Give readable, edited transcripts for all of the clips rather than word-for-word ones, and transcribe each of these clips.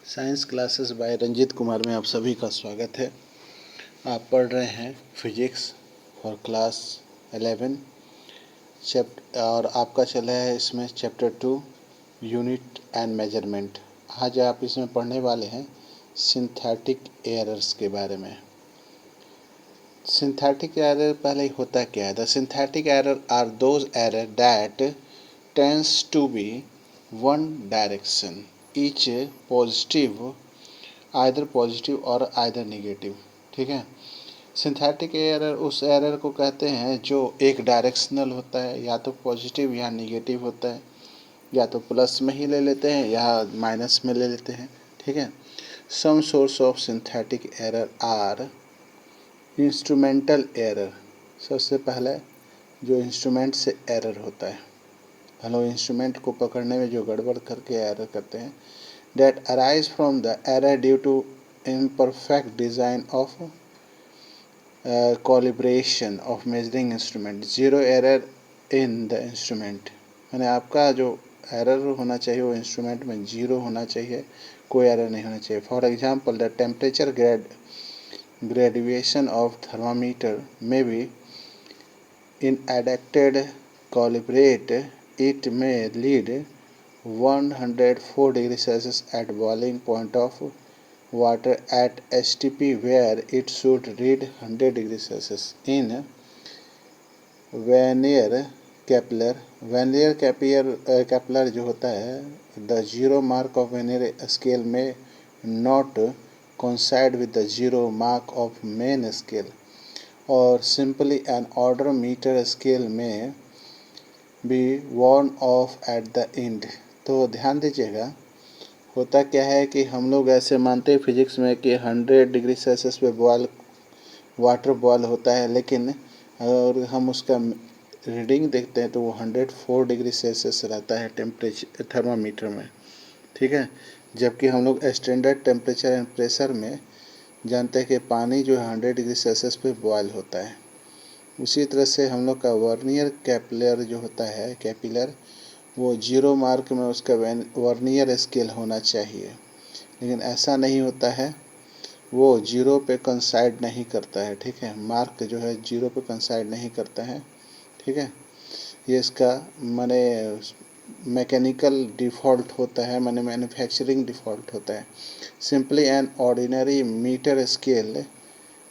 Science classes by Ranjeet Kumar में आप सभी का स्वागत है। आप पढ़ रहे हैं फिजिक्स फॉर क्लास 11 और आपका चला है इसमें चैप्टर 2 यूनिट एंड मेजरमेंट। आज आप इसमें पढ़ने वाले हैं सिंथेटिक एरर्स के बारे में। सिंथेटिक एरर पहले होता क्या है? The synthetic error are those error that tends to be one direction each positive either positive और आइदर नेगेटिव। ठीक है, सिंथेटिक एरर उस एरर को कहते हैं जो एक डायरेक्शनल होता है, या तो पॉजिटिव या नेगेटिव होता है, या तो प्लस में ही ले लेते हैं या माइनस में ले लेते हैं। ठीक है, some source of synthetic error are instrumental error. सबसे पहले जो इंस्ट्रूमेंट से एरर होता है, हम लोग इंस्ट्रूमेंट को पकड़ने में जो गड़बड़ करके एरर करते हैं, that arise from the error due to imperfect design of calibration of measuring instrument. Zero error in the instrument, यानी आपका जो एरर होना चाहिए वो इंस्ट्रूमेंट में जीरो होना चाहिए, कोई एरर नहीं होना चाहिए। For example, the temperature graduation of thermometer may be inadequate calibrate. It may lead 104 degrees Celsius at boiling point of water at STP where it should read 100 degrees Celsius. In Vernier Kepler जो होता है, the zero mark of Vernier scale may not coincide with the zero mark of main scale, or simply an order meter scale may be worn off at the end. तो ध्यान दीजिएगा, होता क्या है कि हम लोग ऐसे मानते हैं फिजिक्स में कि 100 डिग्री सेल्सियस पे वाटर बॉयल होता है, लेकिन अगर हम उसका रीडिंग देखते हैं तो वो 104 डिग्री सेल्सियस रहता है टेम्परेचर थर्मामीटर में। ठीक है, जबकि हम लोग स्टैंडर्ड टेम्परेचर एंड प्रेशर में जानते हैं कि पानी जो है 100 डिग्री सेल्सियस पे बॉयल होता है। उसी तरह से हम लोग का वर्नियर कैपिलर जो होता है, कैपिलर, वो जीरो मार्क में उसका वर्नियर स्केल होना चाहिए, लेकिन ऐसा नहीं होता है, वो जीरो पे कंसाइड नहीं करता है। ठीक है, मार्क जो है जीरो पे कंसाइड नहीं करता है। ठीक है, ये इसका माने मैकेनिकल डिफ़ॉल्ट होता है, माने मैन्युफैक्चरिंग डिफ़ॉल्ट होता है। Simply an ordinary metre scale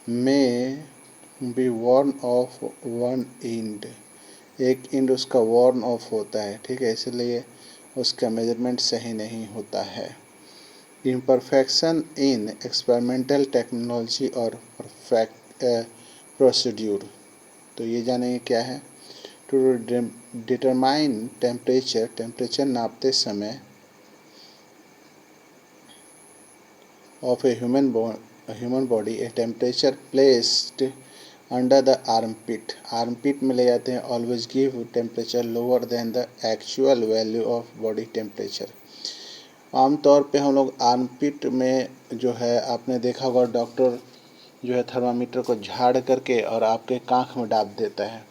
में be worn off one end, एक इंड उसका वॉर्न ऑफ होता है। ठीक है, इसलिए उसका मेजरमेंट सही नहीं होता है। इम्परफेक्शन इन एक्सपेरिमेंटल टेक्नोलॉजी और परफेक्ट प्रोसीड्यूर। तो ये जानेंगे क्या है। टू डिटरमाइन टेम्परेचर नापते समय of a human body, a temperature placed under the armpit में ले जाते हैं। Always give temperature lower than the actual value of body temperature. आमतौर पे हम लोग आर्मपिट में जो है, आपने देखा होगा, डॉक्टर जो है थर्मामीटर को झाड़ करके और आपके कांख में डाल देता है,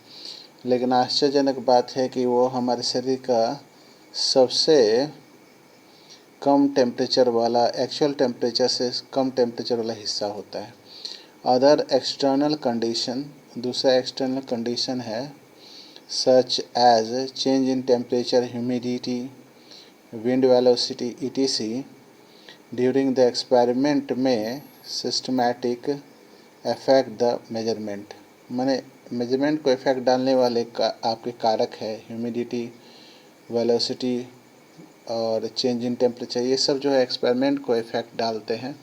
लेकिन आश्चर्यजनक बात है कि वो हमारे शरीर का सबसे कम टेम्परेचर वाला, एक्चुअल टेम्परेचर से कम टेम्परेचर वाला हिस्सा होता है। अदर एक्सटर्नल कंडीशन, दूसरा एक्सटर्नल कंडीशन है such as change in temperature, humidity, wind velocity etc. During the experiment में सिस्टमैटिक अफेक्ट द मेजरमेंट, माने मेजरमेंट को इफेक्ट डालने वाले आपके कारक है ह्यूमिडिटी, वेलोसिटी और चेंज इन टेम्परेचर। ये सब जो है एक्सपेरिमेंट को इफेक्ट डालते हैं,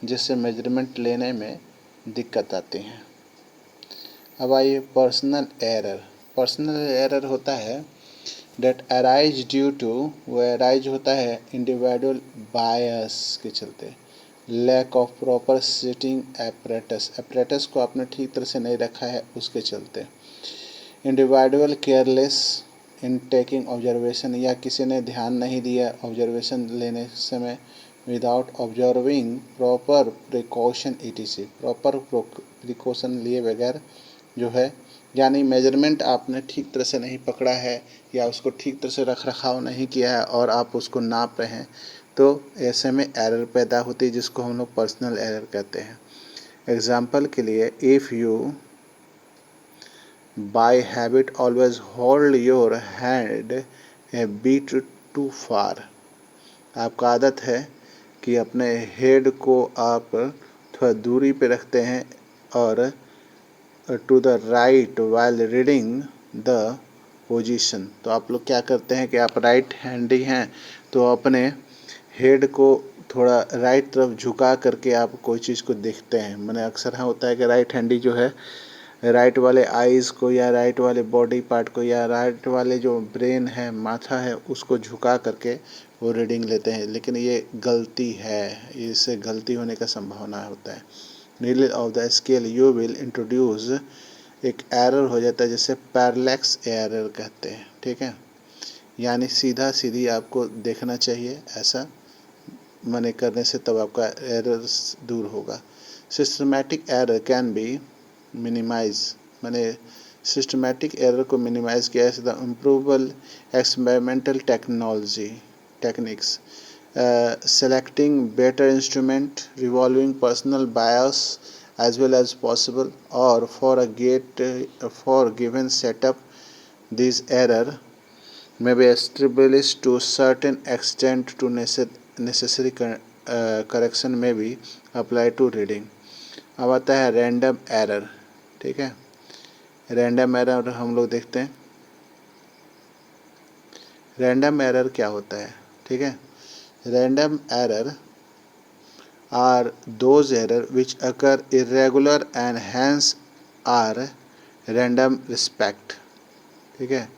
जिससे मेजरमेंट लेने में दिक्कत आती है। अब आइए पर्सनल एरर होता है डेट अराइज ड्यू टू, वो अराइज होता है इंडिविजुअल बायस के चलते, lack of proper sitting apparatus को आपने ठीक तरह से नहीं रखा है उसके चलते, individual careless in taking observation, या किसी ने ध्यान नहीं दिया ऑब्जर्वेशन लेने समय, without observing proper precaution etc. Proper precaution लिए बगैर जो है, यानी मेजरमेंट आपने ठीक तरह से नहीं पकड़ा है या उसको ठीक तरह से रख रखाव नहीं किया है और आप उसको नाप रहे हैं, तो ऐसे में एरर पैदा होती है जिसको हम लोग पर्सनल एरर कहते हैं। एग्जाम्पल के लिए, if you by habit always hold your hand a bit too far, आपका आदत है कि अपने हेड को आप थोड़ा दूरी पे रखते हैं और to the right while reading the position. तो आप लोग क्या करते हैं कि आप राइट हैंडी हैं तो अपने हेड को थोड़ा राइट तरफ झुका करके आप कोई चीज़ को देखते हैं। मैंने अक्सर हाँ होता है कि राइट हैंडी जो है राइट वाले आइज़ को या राइट वाले बॉडी पार्ट को या राइट वाले जो ब्रेन है, माथा है, उसको झुका करके वो रीडिंग लेते हैं, लेकिन ये गलती है, इससे गलती होने का संभावना होता है। Middle of the scale you will introduce एक एरर हो जाता है जिसे पैरेलैक्स एरर कहते हैं। ठीक है, यानी सीधा सीधी आपको देखना चाहिए, ऐसा मने करने से तब आपका एरर दूर होगा। Systematic error can be minimise, मैंने सिस्टमैटिक एरर को मिनिमाइज किया है the improvable experimental techniques, selecting better instrument, revolving personal bias as well as possible, or for given setup, this error may be established to certain extent to necessary correction may be applied to reading। अब आता है random error. ठीक है, random error हम लोग देखते हैं random error क्या होता है। ठीक है, random error are those error which occur irregular and hence are random respect। ठीक है,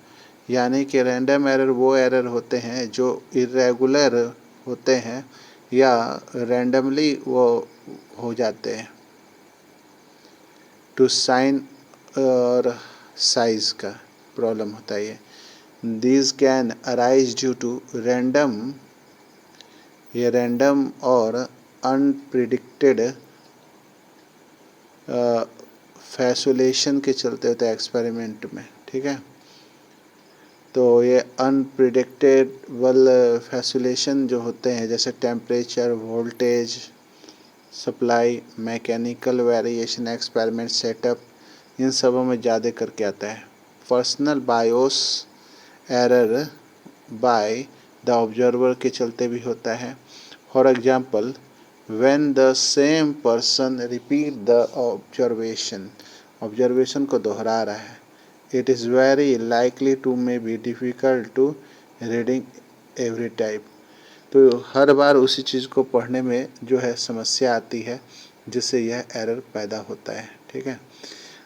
यानी कि रैंडम एरर वो एरर होते हैं जो इरेगुलर होते हैं या रैंडमली वो हो जाते हैं। टू साइन और साइज का प्रॉब्लम होता है ये। These can arise due to random, ये रैंडम और अनप्रिडिक्टेड फैसुलेशन के चलते होते हैं एक्सपेरिमेंट में। ठीक है, तो ये अनप्रिडिक्टेबल फैसुलेशन जो होते हैं जैसे temperature, voltage supply, mechanical variation, experiment setup, इन सबों में ज़्यादा करके आता है। Personal bias error by the observer के चलते भी होता है। For example, when the same person repeat the observation को दोहरा रहा है, it is very likely to may be difficult to reading every type। तो हर बार उसी चीज़ को पढ़ने में जो है समस्या आती है जिससे यह एरर पैदा होता है। ठीक है,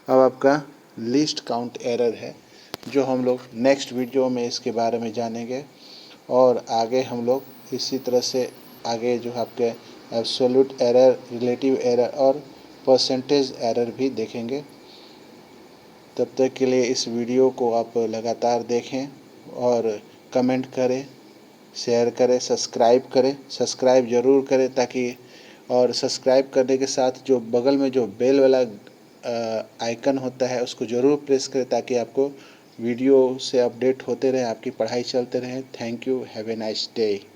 अब आपका लीस्ट काउंट एरर है जो हम लोग नेक्स्ट वीडियो में इसके बारे में जानेंगे और आगे हम लोग इसी तरह से आगे जो आपके एब्सोल्यूट एरर, रिलेटिव एरर और परसेंटेज एरर भी देखेंगे। तब तक के लिए इस वीडियो को आप लगातार देखें और कमेंट करें, शेयर करें, सब्सक्राइब ज़रूर करें ताकि, और सब्सक्राइब करने के साथ जो बगल में जो बेल वाला आइकन होता है उसको ज़रूर प्रेस करें ताकि आपको वीडियो से अपडेट होते रहे, आपकी पढ़ाई चलते रहे। Thank you, have a nice day.